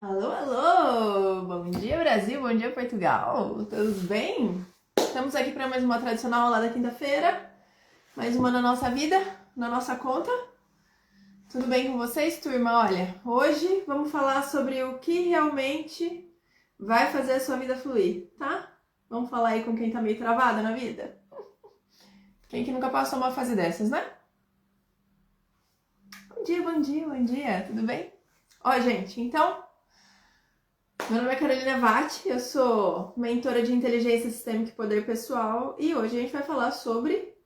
Alô, alô! Bom dia, Brasil! Bom dia, Portugal! Todos bem? Estamos aqui para mais uma tradicional aula da quinta-feira. Mais uma na nossa vida, na nossa conta. Tudo bem com vocês, turma? Olha, hoje vamos falar sobre o que realmente vai fazer a sua vida fluir, tá? Vamos falar aí com quem tá meio travada na vida? Quem que nunca passou uma fase dessas, né? Bom dia, bom dia, bom dia! Tudo bem? Ó, gente, então... Meu nome é Carolina Vatti, eu sou mentora de inteligência sistêmica e poder pessoal e hoje a gente vai falar sobre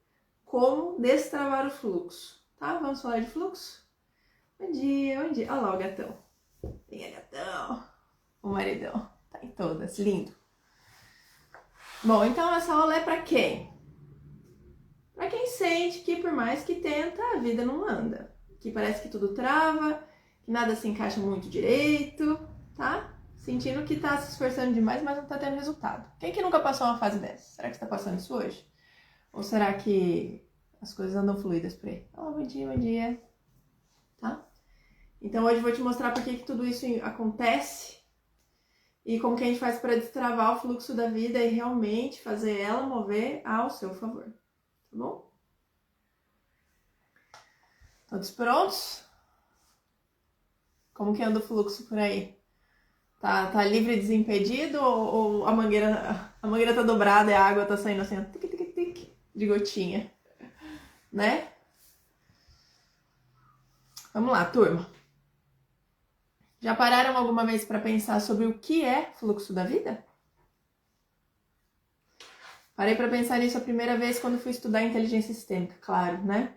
como destravar o fluxo, tá? Vamos falar de fluxo? Bom dia, bom dia. Olha lá o gatão. Venha, gatão. O maridão. Tá em todas, lindo. Bom, então essa aula é pra quem? Pra quem sente que por mais que tenta, a vida não anda. Que parece que tudo trava, que nada se encaixa muito direito, tá? Sentindo que tá se esforçando demais, mas não tá tendo resultado. Quem que nunca passou uma fase dessa? Será que você tá passando isso hoje? Ou será que as coisas andam fluídas por aí? Oh, bom dia, bom dia. Tá? Então hoje eu vou te mostrar por que tudo isso acontece e como que a gente faz para destravar o fluxo da vida e realmente fazer ela mover ao seu favor. Tá bom? Todos prontos? Como que anda o fluxo por aí? Tá livre e desimpedido ou a mangueira tá dobrada e a água tá saindo assim, ó, tic, tic, tic, de gotinha, né? Vamos lá, turma. Já pararam alguma vez para pensar sobre o que é fluxo da vida? Parei para pensar nisso a primeira vez quando fui estudar inteligência sistêmica, claro, né?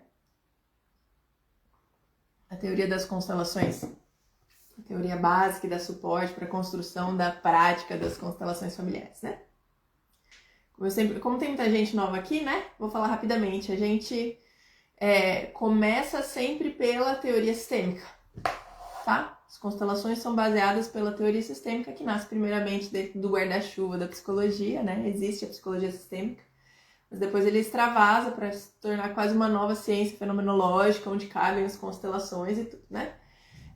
A teoria das constelações. A teoria básica e dá suporte para a construção da prática das constelações familiares, né? Como tem muita gente nova aqui, né? Vou falar rapidamente. A gente começa sempre pela teoria sistêmica, tá? As constelações são baseadas pela teoria sistêmica, que nasce primeiramente dentro do guarda-chuva da psicologia, né? Existe a psicologia sistêmica, mas depois ele extravasa para se tornar quase uma nova ciência fenomenológica, onde cabem as constelações e tudo, né?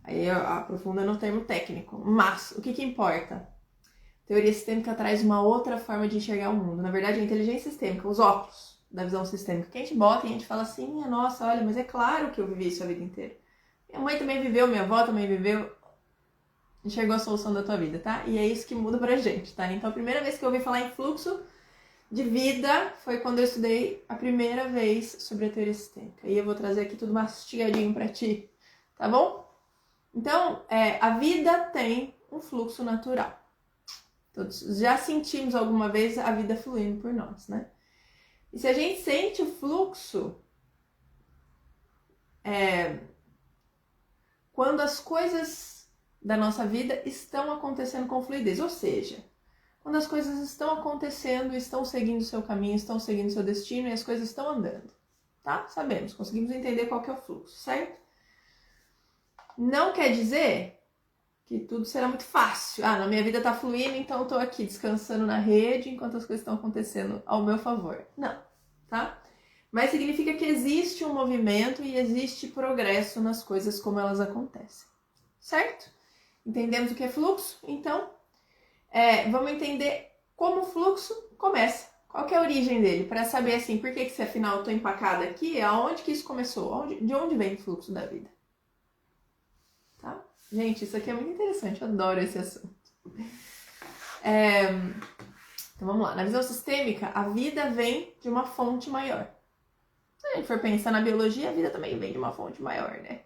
Aí aprofunda no termo técnico. Mas o que importa? A teoria sistêmica traz uma outra forma de enxergar o mundo. Na verdade, a inteligência sistêmica, os óculos da visão sistêmica, que a gente bota e a gente fala assim, nossa, olha, mas é claro que eu vivi isso a vida inteira. Minha mãe também viveu, minha avó também viveu. Enxergou a solução da tua vida, tá? E é isso que muda pra gente, tá? Então a primeira vez que eu ouvi falar em fluxo de vida foi quando eu estudei a primeira vez sobre a teoria sistêmica. E eu vou trazer aqui tudo mastigadinho pra ti, tá bom? Então, a vida tem um fluxo natural. Todos já sentimos alguma vez a vida fluindo por nós, né? E se a gente sente o fluxo, quando as coisas da nossa vida estão acontecendo com fluidez, ou seja, quando as coisas estão acontecendo, estão seguindo o seu caminho, estão seguindo o seu destino e as coisas estão andando, tá? Sabemos, conseguimos entender qual que é o fluxo, certo? Não quer dizer que tudo será muito fácil. Na minha vida tá fluindo, então eu tô aqui descansando na rede enquanto as coisas estão acontecendo ao meu favor. Não, tá? Mas significa que existe um movimento e existe progresso nas coisas como elas acontecem, certo? Entendemos o que é fluxo? Então, vamos entender como o fluxo começa. Qual que é a origem dele? Para saber, assim, por que se afinal eu tô empacada aqui, aonde que isso começou? De onde vem o fluxo da vida? Tá? Gente, isso aqui é muito interessante, eu adoro esse assunto. Então vamos lá, na visão sistêmica, a vida vem de uma fonte maior. Se a gente for pensar na biologia, a vida também vem de uma fonte maior, né?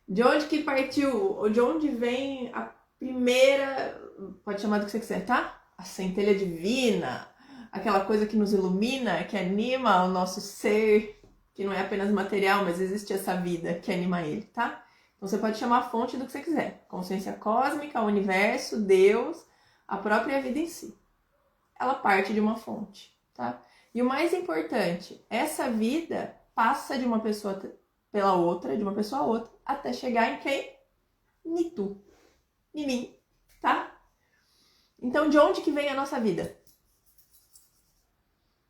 De onde que partiu, ou de onde vem a primeira, pode chamar do que você quiser, tá? A centelha divina, aquela coisa que nos ilumina, que anima o nosso ser, que não é apenas material, mas existe essa vida que anima ele, tá? Então você pode chamar a fonte do que você quiser. Consciência cósmica, o universo, Deus, a própria vida em si. Ela parte de uma fonte, tá? E o mais importante, essa vida passa de uma pessoa pela outra, de uma pessoa a outra, até chegar em quem? Em tu, em mim, tá? Então de onde que vem a nossa vida?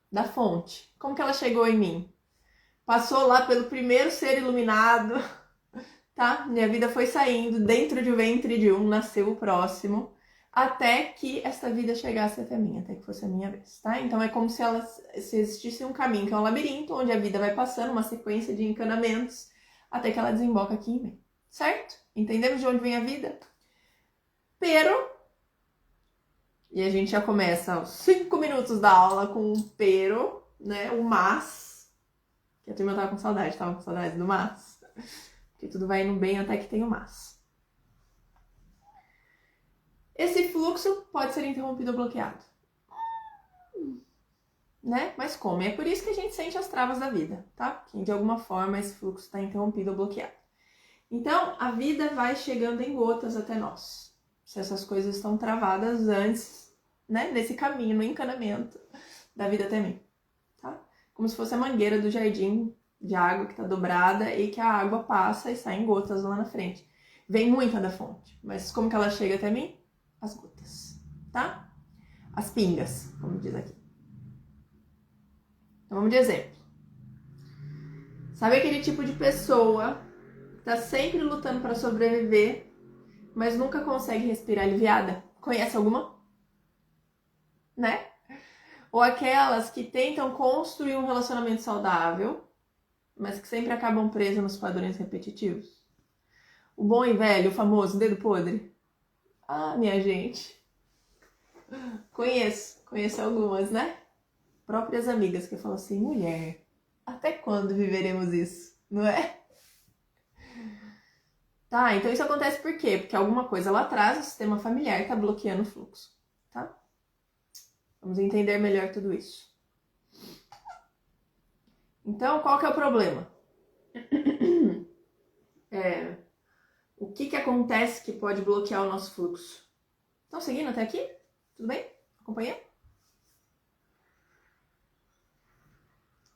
Da fonte. Como que ela chegou em mim? Passou lá pelo primeiro ser iluminado, tá? Minha vida foi saindo, dentro de um ventre de um, nasceu o próximo, até que esta vida chegasse até mim, até que fosse a minha vez, tá? Então é como se existisse um caminho, que é um labirinto, onde a vida vai passando, uma sequência de encanamentos, até que ela desemboca aqui em mim, certo? Entendemos de onde vem a vida? Pero, e a gente já começa os 5 minutos da aula com um pero, né? O mas, que a turma tava com saudade do mas, que tudo vai indo bem até que tem o mas. Esse fluxo pode ser interrompido ou bloqueado, né? Mas como? É por isso que a gente sente as travas da vida, tá? Que de alguma forma esse fluxo está interrompido ou bloqueado. Então, a vida vai chegando em gotas até nós. Se essas coisas estão travadas antes, né? Nesse caminho, no encanamento da vida até mim, tá? Como se fosse a mangueira do jardim de água que está dobrada e que a água passa e sai em gotas lá na frente. Vem muita da fonte, mas como que ela chega até mim? As gotas, tá? As pingas, como diz aqui. Então vamos de exemplo. Sabe aquele tipo de pessoa que tá sempre lutando para sobreviver, mas nunca consegue respirar aliviada? Conhece alguma? Né? Ou aquelas que tentam construir um relacionamento saudável, mas que sempre acabam presas nos padrões repetitivos? O bom e velho, o famoso dedo podre? Ah, minha gente. Conheço algumas, né? Próprias amigas que falam assim, mulher, até quando viveremos isso, não é? Tá, então isso acontece por quê? Porque alguma coisa lá atrás, o sistema familiar está bloqueando o fluxo, tá? Vamos entender melhor tudo isso. Então, qual que é o problema? O que acontece que pode bloquear o nosso fluxo? Estão seguindo até aqui? Tudo bem? Acompanhando?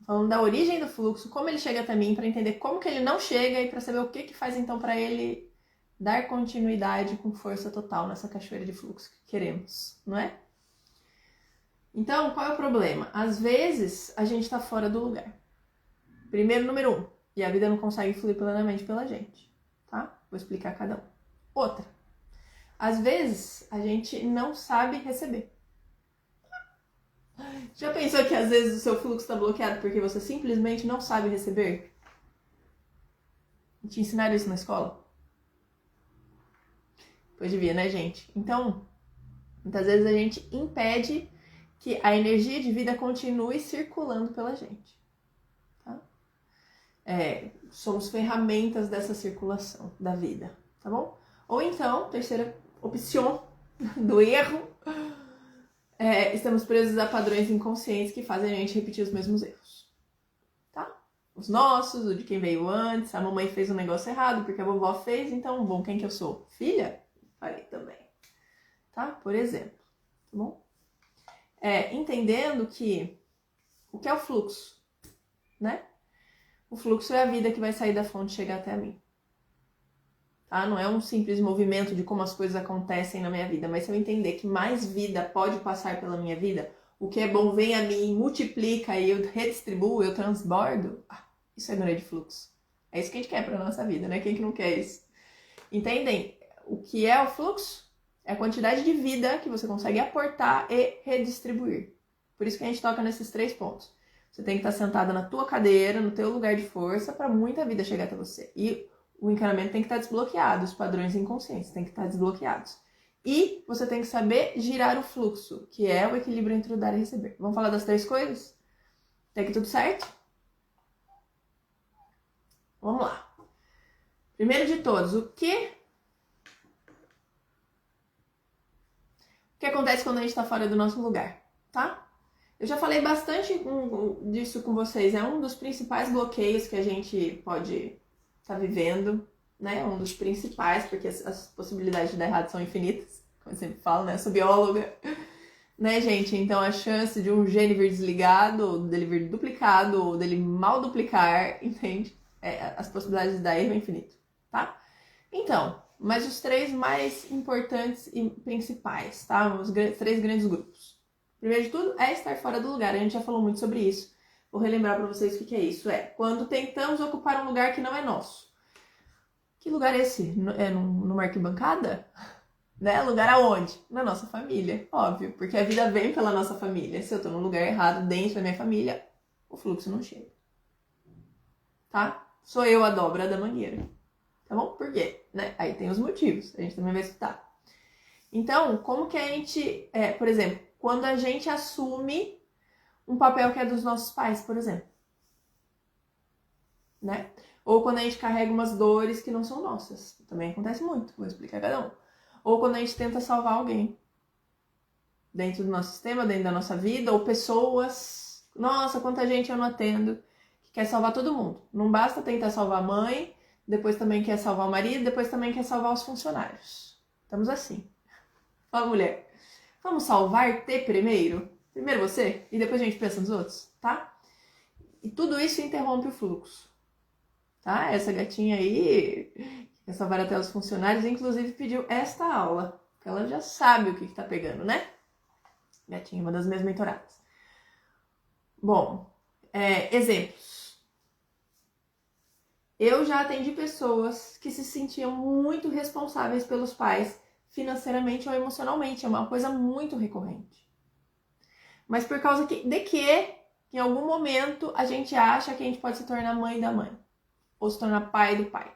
Falando da origem do fluxo, como ele chega até mim, para entender como que ele não chega e para saber o que faz então para ele dar continuidade com força total nessa cachoeira de fluxo que queremos, não é? Então, qual é o problema? Às vezes, a gente está fora do lugar. Primeiro, número 1, e a vida não consegue fluir plenamente pela gente, tá? Vou explicar cada um. Outra, às vezes, a gente não sabe receber. Já pensou que às vezes o seu fluxo está bloqueado porque você simplesmente não sabe receber? Te ensinaram isso na escola? Pois devia, né, gente? Então, muitas vezes a gente impede que a energia de vida continue circulando pela gente. Tá? Somos ferramentas dessa circulação da vida, tá bom? Ou então, terceira opção do erro, estamos presos a padrões inconscientes que fazem a gente repetir os mesmos erros, tá? Os nossos, o de quem veio antes, a mamãe fez um negócio errado porque a vovó fez, então, bom, quem que eu sou? Filha? Farei também, tá? Por exemplo, tá bom? Entendendo que o que é o fluxo, né? O fluxo é a vida que vai sair da fonte e chegar até mim. Tá? Não é um simples movimento de como as coisas acontecem na minha vida, mas se eu entender que mais vida pode passar pela minha vida, o que é bom vem a mim, multiplica e eu redistribuo, eu transbordo, isso é grande fluxo. É isso que a gente quer para nossa vida, né? Quem que não quer isso? Entendem? O que é o fluxo? É a quantidade de vida que você consegue aportar e redistribuir. Por isso que a gente toca nesses 3 pontos. Você tem que estar sentada na tua cadeira, no teu lugar de força, para muita vida chegar até você. E o encanamento tem que estar desbloqueado, os padrões inconscientes têm que estar desbloqueados. E você tem que saber girar o fluxo, que é o equilíbrio entre o dar e receber. Vamos falar das 3 coisas? Tem que tudo certo? Vamos lá. Primeiro de todos, o que acontece quando a gente está fora do nosso lugar, tá? Eu já falei bastante disso com vocês. É um dos principais bloqueios que a gente pode estar vivendo, né? Um dos principais, porque as possibilidades de dar errado são infinitas, como eu sempre falo, né? Eu sou bióloga, né, gente? Então a chance de um gene vir desligado, ou dele vir duplicado, ou dele mal duplicar, entende? As possibilidades de dar erro é infinito, tá? Então, mas os 3 mais importantes e principais, tá? Os 3 grandes grupos. Primeiro de tudo, é estar fora do lugar. A gente já falou muito sobre isso. Vou relembrar para vocês o que é isso. Quando tentamos ocupar um lugar que não é nosso. Que lugar é esse? É numa arquibancada? Né? Lugar aonde? Na nossa família, óbvio. Porque a vida vem pela nossa família. Se eu tô no lugar errado dentro da minha família, o fluxo não chega. Tá? Sou eu a dobra da mangueira. Tá bom? Por quê? Né? Aí tem os motivos. A gente também vai escutar. Então, como que a gente... por exemplo, quando a gente assume um papel que é dos nossos pais, por exemplo. Né? Ou quando a gente carrega umas dores que não são nossas. Também acontece muito. Vou explicar cada um. Ou quando a gente tenta salvar alguém. Dentro do nosso sistema, dentro da nossa vida. Ou pessoas... Nossa, quanta gente eu não atendo. Que quer salvar todo mundo. Não basta tentar salvar a mãe. Depois também quer salvar o marido. Depois também quer salvar os funcionários. Estamos assim. Fala, mulher. Vamos salvar-te primeiro? Primeiro você. E depois a gente pensa nos outros. Tá? E tudo isso interrompe o fluxo. Tá? Essa gatinha aí, que quer salvar até os funcionários, inclusive pediu esta aula. Porque ela já sabe o que tá pegando, né? Gatinha, uma das minhas mentoradas. Bom, exemplos. Eu já atendi pessoas que se sentiam muito responsáveis pelos pais, financeiramente ou emocionalmente. É uma coisa muito recorrente. Mas por causa de que, em algum momento, a gente acha que a gente pode se tornar mãe da mãe. Ou se tornar pai do pai.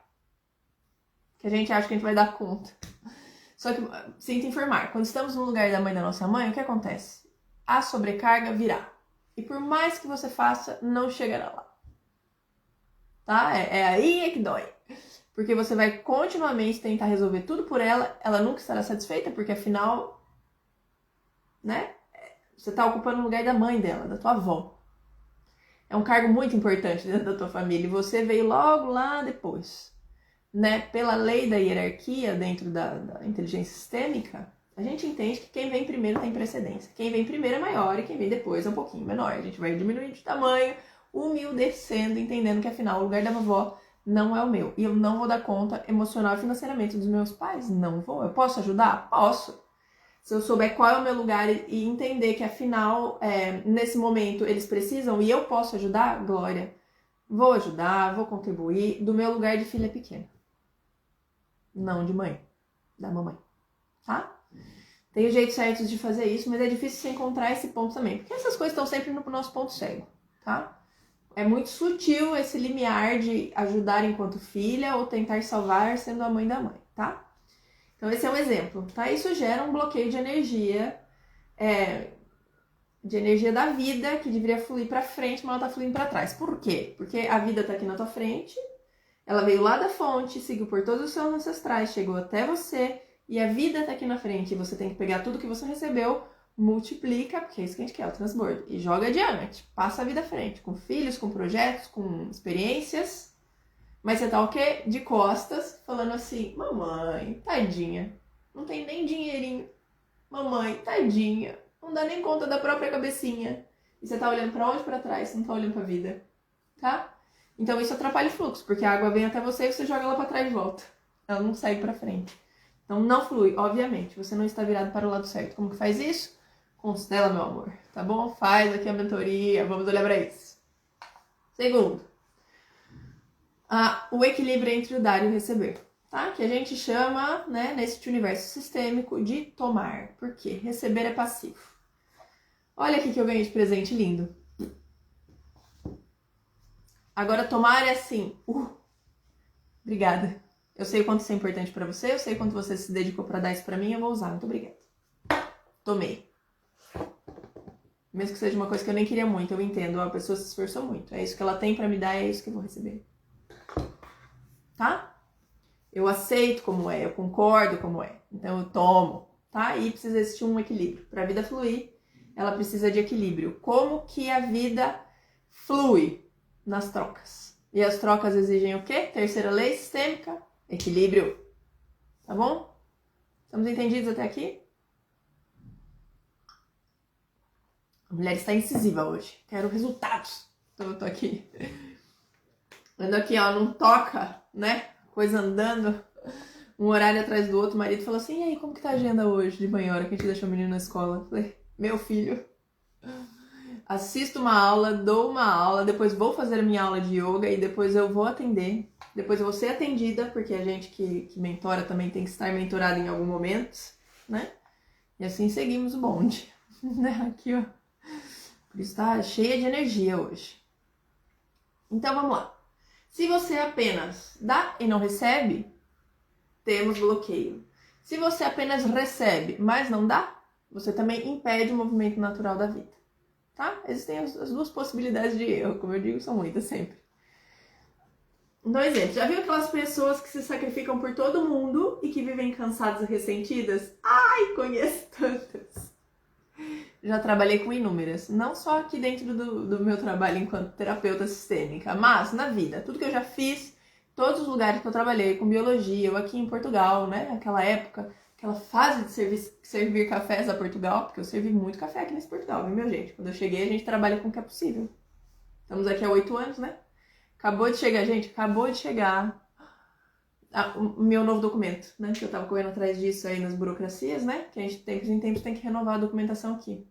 Que a gente acha que a gente vai dar conta. Só que, sinto informar, quando estamos no lugar da mãe da nossa mãe, o que acontece? A sobrecarga virá. E por mais que você faça, não chegará lá. Tá? Aí que dói. Porque você vai continuamente tentar resolver tudo por ela, ela nunca estará satisfeita, porque afinal, né? Você tá ocupando o lugar da mãe dela, da tua avó. É um cargo muito importante dentro da tua família e você veio logo lá depois. Né? Pela lei da hierarquia dentro da inteligência sistêmica, a gente entende que quem vem primeiro tem precedência. Quem vem primeiro é maior e quem vem depois é um pouquinho menor. A gente vai diminuindo de tamanho, humildecendo, entendendo que afinal o lugar da vovó não é o meu. E eu não vou dar conta emocional e financeiramente dos meus pais. Não vou. Eu posso ajudar? Posso. Se eu souber qual é o meu lugar e entender que afinal, nesse momento, eles precisam e eu posso ajudar, glória. Vou ajudar, vou contribuir do meu lugar de filha pequena. Não de mãe, da mamãe, tá? Tem jeitos certos de fazer isso, mas é difícil você encontrar esse ponto também. Porque essas coisas estão sempre no nosso ponto cego, tá? É muito sutil esse limiar de ajudar enquanto filha ou tentar salvar sendo a mãe da mãe, tá? Então esse é um exemplo, tá? Isso gera um bloqueio de energia da vida que deveria fluir pra frente, mas ela tá fluindo pra trás. Por quê? Porque a vida tá aqui na tua frente, ela veio lá da fonte, seguiu por todos os seus ancestrais, chegou até você e a vida tá aqui na frente. E você tem que pegar tudo que você recebeu, multiplica, porque é isso que a gente quer, o transbordo, e joga adiante, passa a vida à frente, com filhos, com projetos, com experiências. Mas você tá o quê? De costas, falando assim, mamãe, tadinha, não tem nem dinheirinho. Mamãe, tadinha, não dá nem conta da própria cabecinha. E você tá olhando pra onde? Pra trás, você não tá olhando pra vida, tá? Então isso atrapalha o fluxo, porque a água vem até você e você joga ela pra trás de volta. Ela não segue pra frente. Então não flui, obviamente, você não está virado para o lado certo. Como que faz isso? Constela, meu amor, tá bom? Faz aqui a mentoria, vamos olhar pra isso. Segundo, o equilíbrio entre o dar e o receber, tá? Que a gente chama, né, nesse universo sistêmico, de tomar. Por quê? Receber é passivo. Olha aqui que eu ganhei de presente lindo. Agora, tomar é assim. Obrigada. Eu sei o quanto isso é importante pra você, eu sei o quanto você se dedicou pra dar isso pra mim, eu vou usar. Muito obrigada. Tomei. Mesmo que seja uma coisa que eu nem queria muito, eu entendo. A pessoa se esforçou muito. É isso que ela tem pra me dar, é isso que eu vou receber. Tá? Eu aceito como é, eu concordo como é. Então eu tomo, tá? E precisa existir um equilíbrio. Pra vida fluir, ela precisa de equilíbrio. Como que a vida flui? Nas trocas. E as trocas exigem o quê? Terceira lei sistêmica, equilíbrio. Tá bom? Estamos entendidos até aqui? A mulher está incisiva hoje. Quero resultados. Então eu tô aqui. Ando aqui, ó, não toca, né? Coisa andando. Um horário atrás do outro. O marido falou assim, e aí, como que tá a agenda hoje de manhã, hora que a gente deixou o menino na escola? Eu falei, meu filho, assisto uma aula, dou uma aula, depois vou fazer a minha aula de yoga e depois eu vou atender, depois eu vou ser atendida, porque a gente que mentora também tem que estar mentorada em algum momento, né? E assim seguimos o bonde, né? Aqui, ó. Por isso tá cheia de energia hoje. Então vamos lá. Se você apenas dá e não recebe, temos bloqueio. Se você apenas recebe, mas não dá, você também impede o movimento natural da vida, tá? Existem as duas possibilidades de erro, como eu digo, são muitas sempre. Então, exemplo, já viu aquelas pessoas que se sacrificam por todo mundo e que vivem cansadas e ressentidas? Ai, conheço tantas. Já trabalhei com inúmeras, não só aqui dentro do meu trabalho enquanto terapeuta sistêmica, mas na vida, tudo que eu já fiz, todos os lugares que eu trabalhei com biologia, eu aqui em Portugal, né, naquela época, aquela fase de servir cafés a Portugal, porque eu servi muito café aqui nesse Portugal, viu, minha gente? Quando eu cheguei, a gente trabalha com o que é possível. Estamos aqui há 8 anos, né? Acabou de chegar, gente, acabou de chegar o meu novo documento, né? Que eu tava correndo atrás disso aí nas burocracias, né? Que a gente, tempos em tempos, tem que renovar a documentação aqui.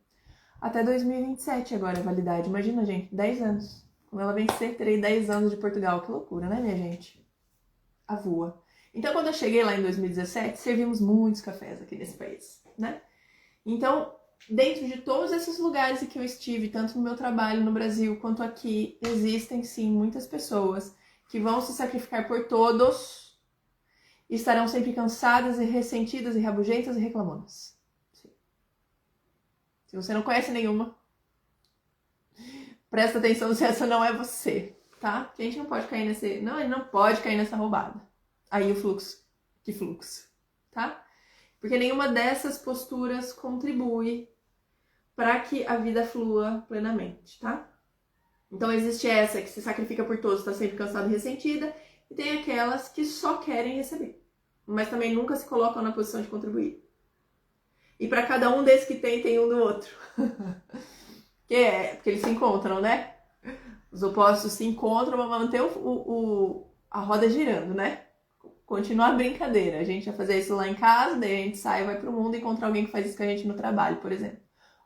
Até 2027 agora a validade. Imagina, gente, 10 anos. Quando ela vencer, terei 10 anos de Portugal. Que loucura, né, minha gente? A voa. Então, quando eu cheguei lá em 2017, servimos muitos cafés aqui nesse país, né? Então, dentro de todos esses lugares em que eu estive, tanto no meu trabalho no Brasil quanto aqui, existem sim muitas pessoas que vão se sacrificar por todos e estarão sempre cansadas e ressentidas e rabugentas e reclamonas. Se você não conhece nenhuma, presta atenção se essa não é você, tá? Porque a gente não pode cair nesse... Não, ele não pode cair nessa roubada. Aí o fluxo. Que fluxo, tá? Porque nenhuma dessas posturas contribui para que a vida flua plenamente, tá? Então existe essa que se sacrifica por todos, está sempre cansada e ressentida, e tem aquelas que só querem receber, mas também nunca se colocam na posição de contribuir. E para cada um desses que tem um do outro. Porque eles se encontram, né? Os opostos se encontram para manter a roda girando, né? Continuar a brincadeira. A gente vai fazer isso lá em casa, daí a gente sai, vai pro mundo e encontra alguém que faz isso com a gente no trabalho, por exemplo.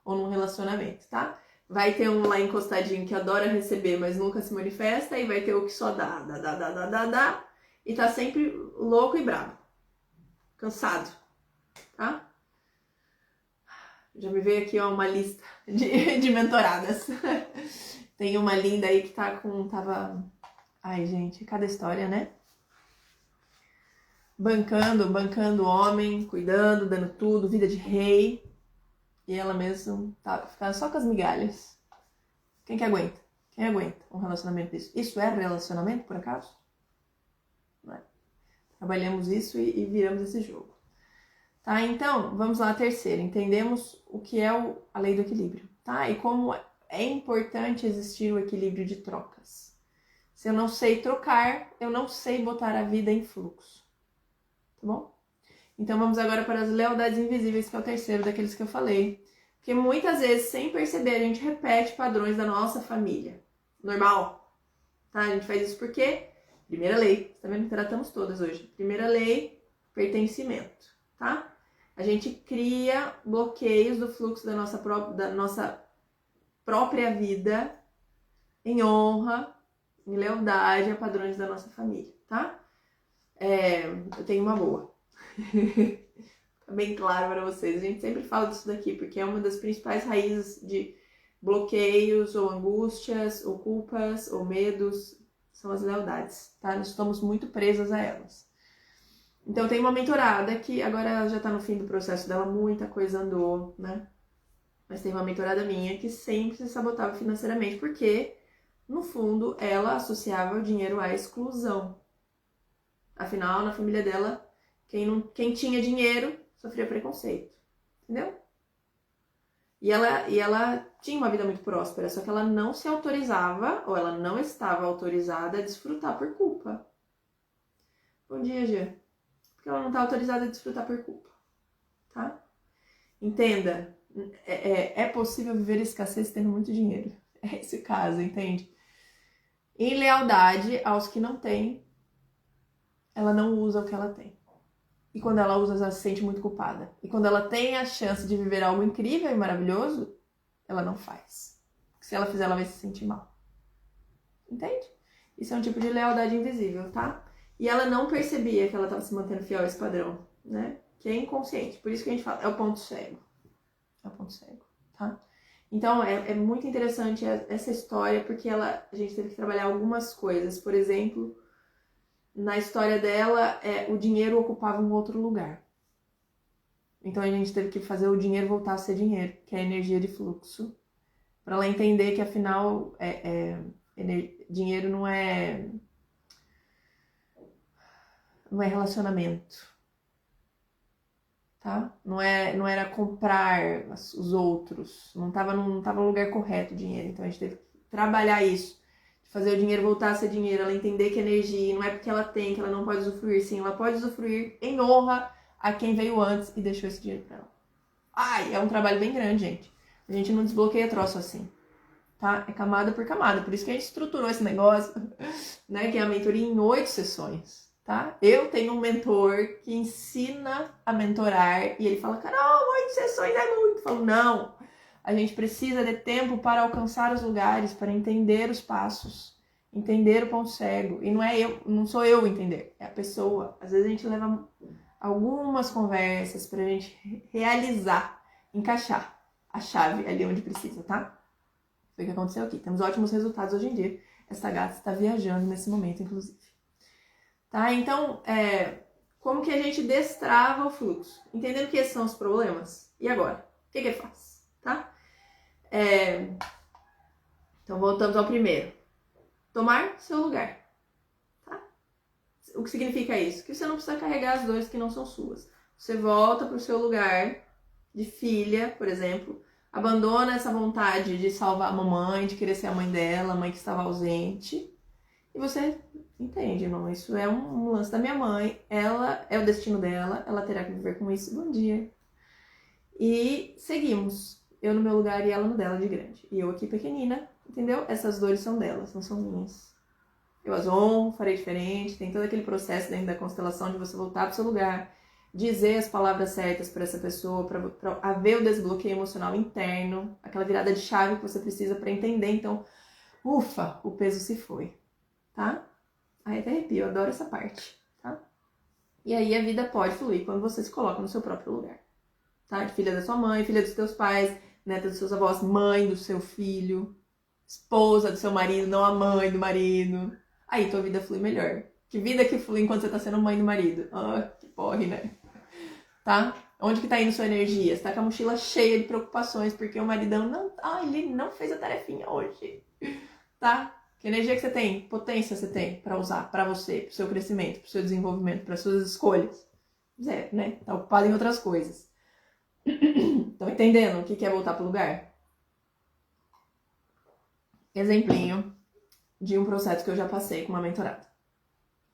Ou num relacionamento, tá? Vai ter um lá encostadinho que adora receber, mas nunca se manifesta, e vai ter o que só dá, e tá sempre louco e bravo. Cansado, tá? Já me veio aqui, ó, uma lista de mentoradas. Tem uma linda aí que tava... Ai, gente, cada história, né? Bancando o homem, cuidando, dando tudo, vida de rei. E ela mesma ficando só com as migalhas. Quem que aguenta? Quem aguenta um relacionamento desse? Isso é relacionamento, por acaso? Não é. Trabalhamos isso e viramos esse jogo. Tá? Então, vamos lá, a terceira. Entendemos o que é a lei do equilíbrio, tá? E como é importante existir o equilíbrio de trocas. Se eu não sei trocar, eu não sei botar a vida em fluxo. Tá bom? Então, vamos agora para as lealdades invisíveis, que é o terceiro daqueles que eu falei. Porque muitas vezes, sem perceber, a gente repete padrões da nossa família. Normal. Tá? A gente faz isso porque... Primeira lei. Você tá vendo que tratamos todas hoje. Primeira lei, pertencimento. Tá? A gente cria bloqueios do fluxo da nossa própria vida em honra, em lealdade a padrões da nossa família, tá? Eu tenho uma boa. Tá bem claro para vocês. A gente sempre fala disso daqui, porque é uma das principais raízes de bloqueios, ou angústias, ou culpas, ou medos, são as lealdades, tá? Nós estamos muito presas a elas. Então, tem uma mentorada que agora ela já tá no fim do processo dela, muita coisa andou, né? Mas tem uma mentorada minha que sempre se sabotava financeiramente, porque, no fundo, ela associava o dinheiro à exclusão. Afinal, na família dela, quem tinha dinheiro sofria preconceito, entendeu? E ela tinha uma vida muito próspera, só que ela não se autorizava, ou ela não estava autorizada a desfrutar por culpa. Bom dia, Jean. Porque ela não está autorizada a desfrutar por culpa, tá? Entenda, é possível viver escassez tendo muito dinheiro. É esse o caso, entende? Em lealdade aos que não têm, ela não usa o que ela tem. E quando ela usa, ela se sente muito culpada. E quando ela tem a chance de viver algo incrível e maravilhoso, ela não faz. se ela fizer, ela vai se sentir mal. Entende? Isso é um tipo de lealdade invisível, tá? E ela não percebia que ela estava se mantendo fiel a esse padrão, né? Que é inconsciente. Por isso que a gente fala, é o ponto cego. É o ponto cego, tá? Então, é muito interessante essa história, porque a gente teve que trabalhar algumas coisas. Por exemplo, na história dela, o dinheiro ocupava um outro lugar. Então, a gente teve que fazer o dinheiro voltar a ser dinheiro, que é a energia de fluxo. Para ela entender que, afinal, dinheiro não é relacionamento. Tá? Não era comprar os outros, não estava no lugar correto o dinheiro. Então a gente teve que trabalhar isso, de fazer o dinheiro voltar a ser dinheiro, ela entender que energia não é porque ela tem, que ela não pode usufruir, sim, ela pode usufruir em honra a quem veio antes e deixou esse dinheiro para ela. Ai, é um trabalho bem grande, gente. A gente não desbloqueia troço assim, tá? É camada por camada, por isso que a gente estruturou esse negócio, né, que é a mentoria em 8 sessões. Tá? Eu tenho um mentor que ensina a mentorar e ele fala, Carol, 8 sessões é muito. Eu falo, não, a gente precisa de tempo para alcançar os lugares, para entender os passos, entender o ponto cego. E não sou eu entender, é a pessoa. Às vezes a gente leva algumas conversas pra gente realizar, encaixar a chave ali onde precisa, tá? Foi o que aconteceu aqui. Temos ótimos resultados hoje em dia. Essa gata está viajando nesse momento, inclusive. Tá? Então, como que a gente destrava o fluxo? Entendendo que esses são os problemas. E agora? O que faz? Tá? Então, voltamos ao primeiro. Tomar seu lugar. Tá? O que significa isso? Que você não precisa carregar as dores que não são suas. Você volta para o seu lugar de filha, por exemplo. Abandona essa vontade de salvar a mamãe, de querer ser a mãe dela, a mãe que estava ausente. E você entende, não? Isso é um lance da minha mãe, ela é o destino dela, ela terá que viver com isso, bom dia. E seguimos, eu no meu lugar e ela no dela de grande. E eu aqui pequenina, entendeu? Essas dores são delas, não são minhas. Eu as honro, farei diferente, tem todo aquele processo dentro da constelação de você voltar pro seu lugar, dizer as palavras certas para essa pessoa, para haver o desbloqueio emocional interno, aquela virada de chave que você precisa para entender. Então, ufa, o peso se foi. Tá? Aí até arrepio, eu adoro essa parte, tá? E aí a vida pode fluir quando você se coloca no seu próprio lugar, tá? Filha da sua mãe, filha dos teus pais, neta dos seus avós, mãe do seu filho, esposa do seu marido, não a mãe do marido. Aí tua vida flui melhor. Que vida que flui enquanto você tá sendo mãe do marido? Ah, que porre, né? Tá? Onde que tá indo sua energia? Você tá com a mochila cheia de preocupações porque o maridão ele não fez a tarefinha hoje, tá? Que energia que você tem, potência você tem para usar para você, pro seu crescimento, pro seu desenvolvimento, para suas escolhas? Zero, né? Tá ocupado em outras coisas. Estão entendendo o que é voltar pro lugar? Exemplinho de um processo que eu já passei com uma mentorada.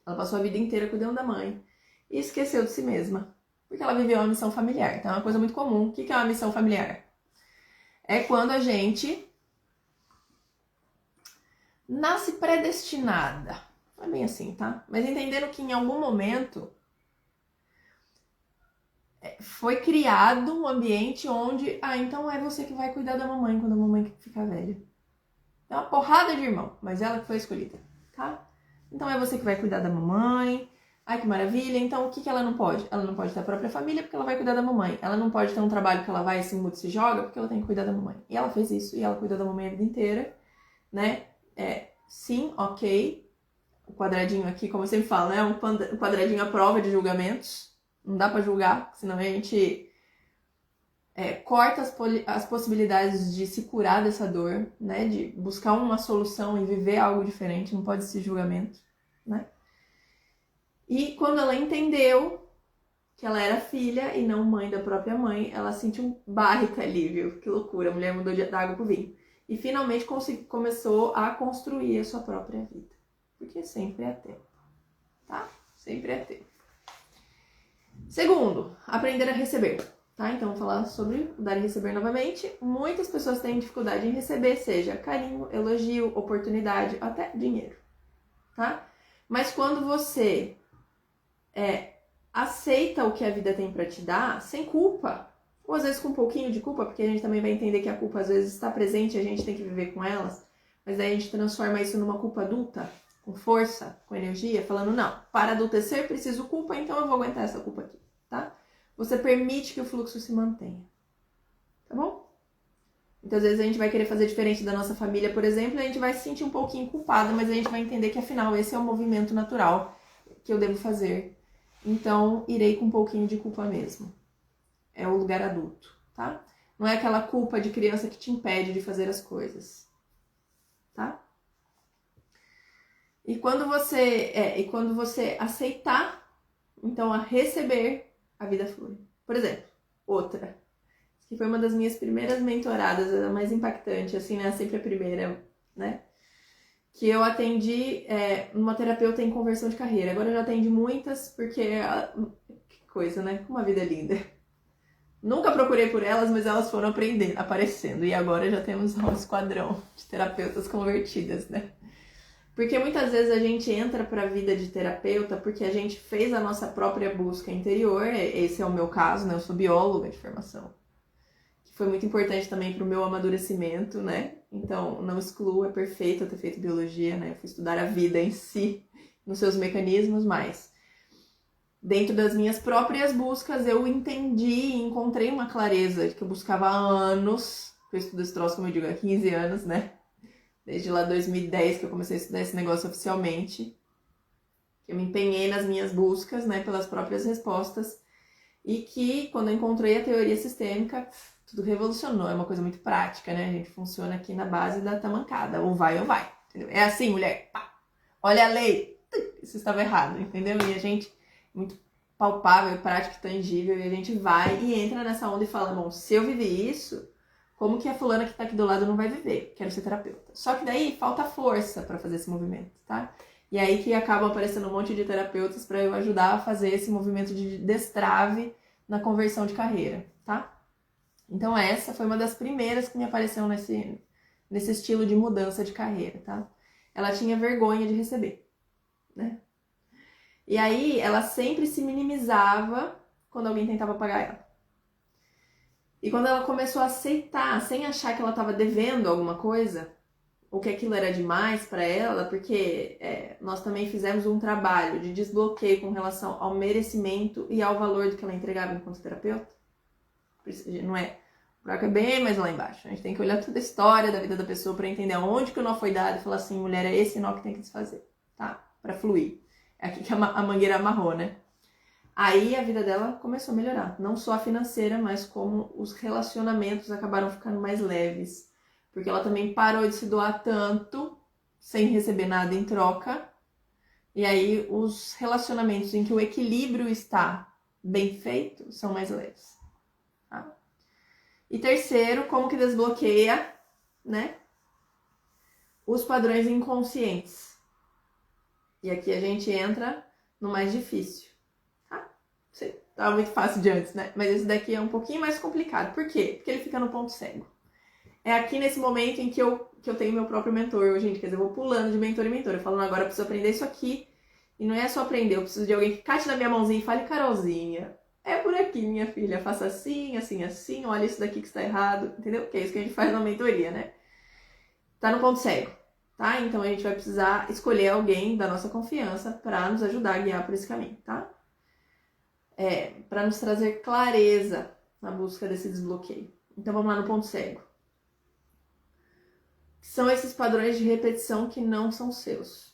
Ela passou a vida inteira cuidando da mãe e esqueceu de si mesma, porque ela viveu uma missão familiar. Então é uma coisa muito comum. O que é uma missão familiar? É quando a gente nasce predestinada. Não é bem assim, tá? Mas entendendo que em algum momento foi criado um ambiente onde, então é você que vai cuidar da mamãe quando a mamãe ficar velha. É uma porrada de irmão, mas ela que foi escolhida, tá? Então é você que vai cuidar da mamãe. Ai, que maravilha. Então o que ela não pode? Ela não pode ter a própria família porque ela vai cuidar da mamãe. Ela não pode ter um trabalho que ela vai se muda e se joga porque ela tem que cuidar da mamãe. E ela fez isso, e ela cuidou da mamãe a vida inteira, né? Sim, ok. O quadradinho aqui, como eu sempre falo, né? Um quadradinho à prova de julgamentos. Não dá pra julgar, senão a gente corta as possibilidades de se curar dessa dor, né? De buscar uma solução e viver algo diferente. Não pode ser julgamento, né? E quando ela entendeu que ela era filha e não mãe da própria mãe, ela sentiu um baita alívio. Que loucura, a mulher mudou da água pro vinho. E finalmente começou a construir a sua própria vida. Porque sempre é tempo, tá? Sempre é tempo. Segundo, aprender a receber, tá? Então, vou falar sobre o dar e receber novamente. Muitas pessoas têm dificuldade em receber, seja carinho, elogio, oportunidade, até dinheiro, tá? Mas quando você aceita o que a vida tem pra te dar, sem culpa, ou às vezes com um pouquinho de culpa, porque a gente também vai entender que a culpa às vezes está presente e a gente tem que viver com elas, mas daí a gente transforma isso numa culpa adulta, com força, com energia, falando, não, para adultecer preciso culpa, então eu vou aguentar essa culpa aqui, tá? Você permite que o fluxo se mantenha, tá bom? Então, às vezes a gente vai querer fazer diferente da nossa família, por exemplo, e a gente vai se sentir um pouquinho culpada, mas a gente vai entender que afinal esse é o movimento natural que eu devo fazer. Então, irei com um pouquinho de culpa mesmo. É o lugar adulto, tá? Não é aquela culpa de criança que te impede de fazer as coisas, tá? E quando você aceitar, então a receber, a vida flui. Por exemplo, outra, que foi uma das minhas primeiras mentoradas, a mais impactante, assim, né? Sempre a primeira, né? Que eu atendi uma terapeuta em conversão de carreira. Agora eu já atendi muitas, porque que coisa, né? Como a vida é linda. Nunca procurei por elas, mas elas foram aparecendo. E agora já temos um esquadrão de terapeutas convertidas, né? Porque muitas vezes a gente entra para a vida de terapeuta porque a gente fez a nossa própria busca interior. Esse é o meu caso, né? Eu sou bióloga de formação. Que foi muito importante também para o meu amadurecimento, né? Então, não excluo, é perfeito eu ter feito biologia, né? Eu fui estudar a vida em si, nos seus mecanismos, mas dentro das minhas próprias buscas, eu entendi e encontrei uma clareza que eu buscava há anos. Eu estudo esse troço, como eu digo, há 15 anos, né? Desde lá 2010 que eu comecei a estudar esse negócio oficialmente. Eu me empenhei nas minhas buscas, né, pelas próprias respostas. E que, quando eu encontrei a teoria sistêmica, tudo revolucionou. É uma coisa muito prática, né? A gente funciona aqui na base da tamancada. Ou vai, entendeu? É assim, mulher. Pá. Olha a lei. Isso estava errado, entendeu? E a gente, muito palpável, prático, tangível, e a gente vai e entra nessa onda e fala, bom, se eu vivi isso, como que a fulana que tá aqui do lado não vai viver? Quero ser terapeuta. Só que daí falta força para fazer esse movimento, tá? E aí que acabam aparecendo um monte de terapeutas para eu ajudar a fazer esse movimento de destrave na conversão de carreira, tá? Então essa foi uma das primeiras que me apareceu nesse estilo de mudança de carreira, tá? Ela tinha vergonha de receber, né? E aí ela sempre se minimizava quando alguém tentava pagar ela. E quando ela começou a aceitar, sem achar que ela estava devendo alguma coisa, ou que aquilo era demais para ela, porque nós também fizemos um trabalho de desbloqueio com relação ao merecimento e ao valor do que ela entregava enquanto terapeuta. Não é? O buraco é bem mais lá embaixo. A gente tem que olhar toda a história da vida da pessoa para entender aonde que o nó foi dado e falar assim, mulher, é esse nó que tem que desfazer, tá? Para fluir. É aqui que a mangueira amarrou, né? Aí a vida dela começou a melhorar. Não só a financeira, mas como os relacionamentos acabaram ficando mais leves. Porque ela também parou de se doar tanto, sem receber nada em troca. E aí os relacionamentos em que o equilíbrio está bem feito são mais leves. Tá? E terceiro, como que desbloqueia, né? Os padrões inconscientes. E aqui a gente entra no mais difícil. Tava muito fácil de antes, né? Mas esse daqui é um pouquinho mais complicado. Por quê? Porque ele fica no ponto cego. É aqui nesse momento em que eu tenho meu próprio mentor, gente. Quer dizer, eu vou pulando de mentor em mentor. Eu falando, agora eu preciso aprender isso aqui. E não é só aprender, eu preciso de alguém que cate na minha mãozinha e fale, Carolzinha, é por aqui, minha filha. Faça assim, assim, assim. Olha isso daqui que está errado. Entendeu? Que é isso que a gente faz na mentoria, né? Tá no ponto cego. Tá? Então a gente vai precisar escolher alguém da nossa confiança para nos ajudar a guiar por esse caminho, tá? Para nos trazer clareza na busca desse desbloqueio. Então vamos lá no ponto cego. São esses padrões de repetição que não são seus.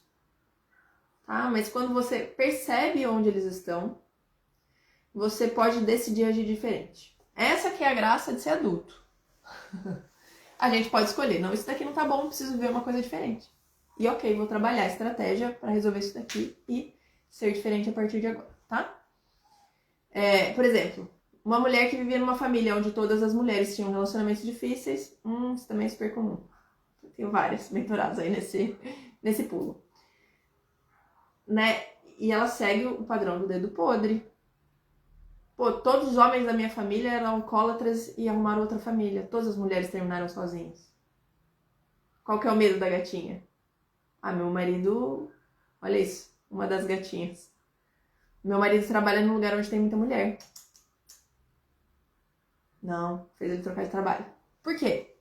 Tá? Mas quando você percebe onde eles estão, você pode decidir agir diferente. Essa que é a graça de ser adulto. A gente pode escolher, não, isso daqui não tá bom, preciso ver uma coisa diferente. E ok, vou trabalhar a estratégia para resolver isso daqui e ser diferente a partir de agora, tá? Por exemplo, uma mulher que vivia numa família onde todas as mulheres tinham relacionamentos difíceis, isso também é super comum. Eu tenho várias mentoradas aí nesse pulo. Né? E ela segue o padrão do dedo podre. Pô, todos os homens da minha família eram alcoólatras e arrumaram outra família. Todas as mulheres terminaram sozinhas. Qual que é o medo da gatinha? Ah, meu marido... Olha isso, uma das gatinhas. Meu marido trabalha num lugar onde tem muita mulher. Não, fez ele trocar de trabalho. Por quê?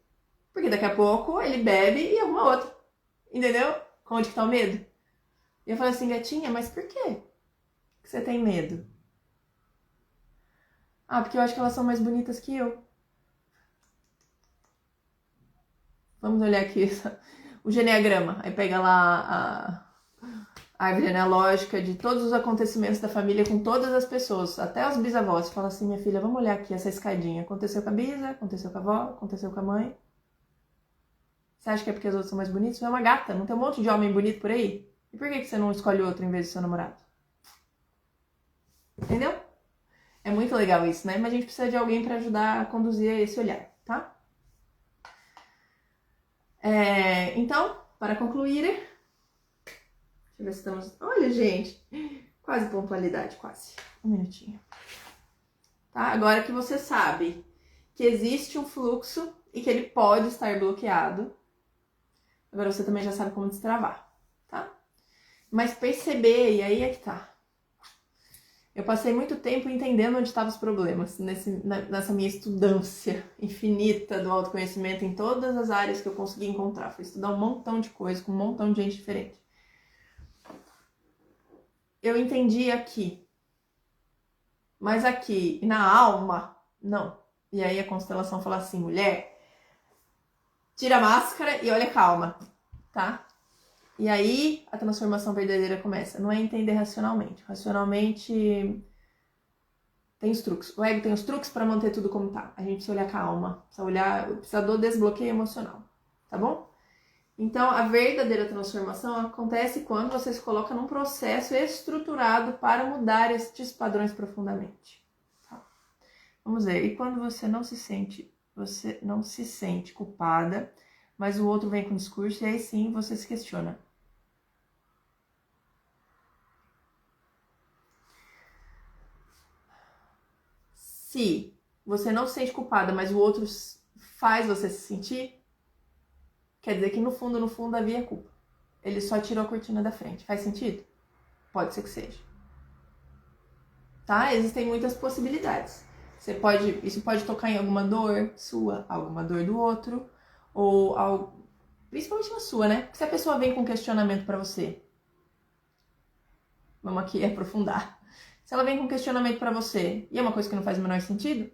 Porque daqui a pouco ele bebe e arruma outro. Entendeu? Onde que tá o medo? E eu falei assim, gatinha, mas por quê que você tem medo? Ah, porque eu acho que elas são mais bonitas que eu. Vamos olhar aqui o geneagrama. Aí pega lá a árvore genealógica de todos os acontecimentos da família com todas as pessoas, até os bisavós. Fala assim, minha filha, vamos olhar aqui essa escadinha. Aconteceu com a bisa, aconteceu com a avó, aconteceu com a mãe. Você acha que é porque as outras são mais bonitas? Você é uma gata, não tem um monte de homem bonito por aí? E por que você não escolhe outro em vez do seu namorado? Entendeu? É muito legal isso, né? Mas a gente precisa de alguém para ajudar a conduzir esse olhar, tá? Então, para concluir... Deixa eu ver se estamos... Olha, gente, quase pontualidade, quase. Um minutinho. Tá? Agora que você sabe que existe um fluxo e que ele pode estar bloqueado, agora você também já sabe como destravar, tá? Mas perceber, e aí é que tá. Eu passei muito tempo entendendo onde estavam os problemas, nessa minha estudância infinita do autoconhecimento em todas as áreas que eu consegui encontrar. Fui estudar um montão de coisa com um montão de gente diferente. Eu entendi aqui, mas aqui, na alma, não. E aí a constelação fala assim, mulher, tira a máscara e olha calma, tá? E aí a transformação verdadeira começa. Não é entender racionalmente. Racionalmente tem os truques. O ego tem os truques para manter tudo como tá. A gente precisa olhar calma, precisa do desbloqueio emocional, tá bom? Então, a verdadeira transformação acontece quando você se coloca num processo estruturado para mudar estes padrões profundamente. Tá? Vamos ver. E quando você não se sente culpada, mas o outro vem com discurso, e aí sim você se questiona. Se você não se sente culpada, mas o outro faz você se sentir, quer dizer que no fundo havia culpa. Ele só tirou a cortina da frente. Faz sentido? Pode ser que seja. Tá? Existem muitas possibilidades. Isso pode tocar em alguma dor sua, alguma dor do outro, ou principalmente na sua, né? Porque se a pessoa vem com questionamento pra você, vamos aqui aprofundar. Se ela vem com questionamento pra você e é uma coisa que não faz o menor sentido,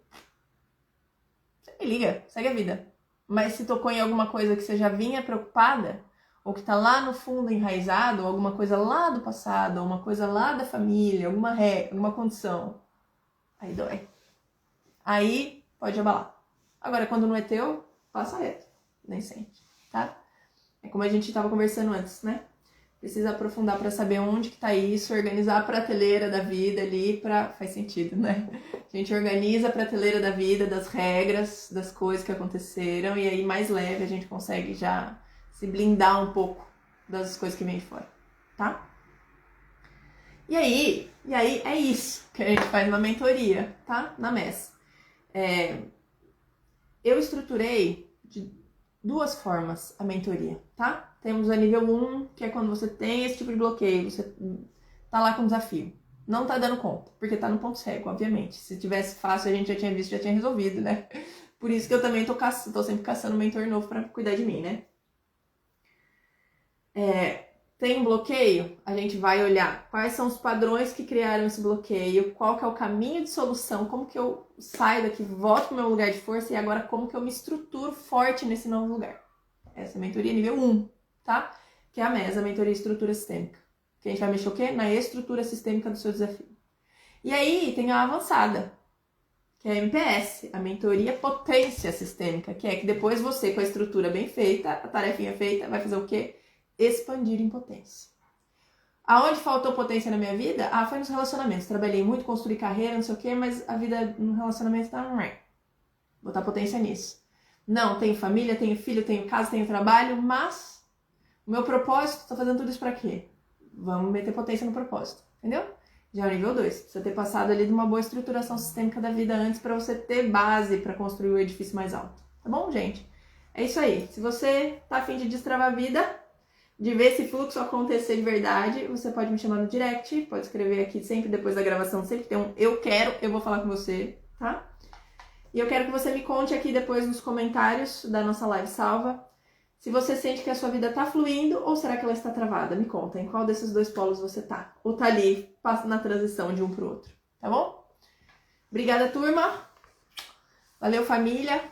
você me liga, segue a vida. Mas se tocou em alguma coisa que você já vinha preocupada, ou que tá lá no fundo enraizado, ou alguma coisa lá do passado, ou uma coisa lá da família, alguma condição, aí dói. Aí pode abalar. Agora, quando não é teu, passa reto. Nem sente, tá? É como a gente tava conversando antes, né? Precisa aprofundar para saber onde que tá isso, organizar a prateleira da vida ali faz sentido, né? A gente organiza a prateleira da vida, das regras, das coisas que aconteceram, e aí mais leve a gente consegue já se blindar um pouco das coisas que vêm de fora, tá? E aí é isso que a gente faz na mentoria, tá? Na MES. Eu estruturei de duas formas a mentoria, tá? Temos a nível 1, que é quando você tem esse tipo de bloqueio, você tá lá com desafio. Não tá dando conta, porque tá no ponto cego, obviamente. Se tivesse fácil, a gente já tinha visto, já tinha resolvido, né? Por isso que eu também tô sempre caçando um mentor novo pra cuidar de mim, né? Tem um bloqueio, a gente vai olhar quais são os padrões que criaram esse bloqueio, qual que é o caminho de solução, como que eu saio daqui, volto pro meu lugar de força e agora como que eu me estruturo forte nesse novo lugar. Essa é a mentoria nível 1, tá? Que é a MES, a mentoria estrutura sistêmica. Que a gente vai mexer o quê? Na estrutura sistêmica do seu desafio. E aí tem a avançada, que é a MPS, a mentoria potência sistêmica, que é que depois você, com a estrutura bem feita, a tarefinha feita, vai fazer o quê? Expandir em potência. Aonde faltou potência na minha vida? Foi nos relacionamentos. Trabalhei muito, construí carreira, não sei o quê, mas a vida no relacionamento tá... Botar potência nisso. Não, tenho família, tenho filho, tenho casa, tenho trabalho, mas o meu propósito, tô fazendo tudo isso pra quê? Vamos meter potência no propósito, entendeu? Já é o nível 2. Precisa ter passado ali de uma boa estruturação sistêmica da vida antes pra você ter base pra construir o edifício mais alto. Tá bom, gente? É isso aí. Se você tá a fim de destravar a vida, de ver esse fluxo acontecer de verdade, você pode me chamar no direct, pode escrever aqui sempre depois da gravação, sempre que tem um eu quero, eu vou falar com você, tá? E eu quero que você me conte aqui depois nos comentários da nossa live salva se você sente que a sua vida tá fluindo ou será que ela está travada. Me conta em qual desses dois polos você tá. Ou tá ali, passa na transição de um pro outro. Tá bom? Obrigada, turma. Valeu, família.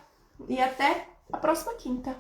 E até a próxima quinta.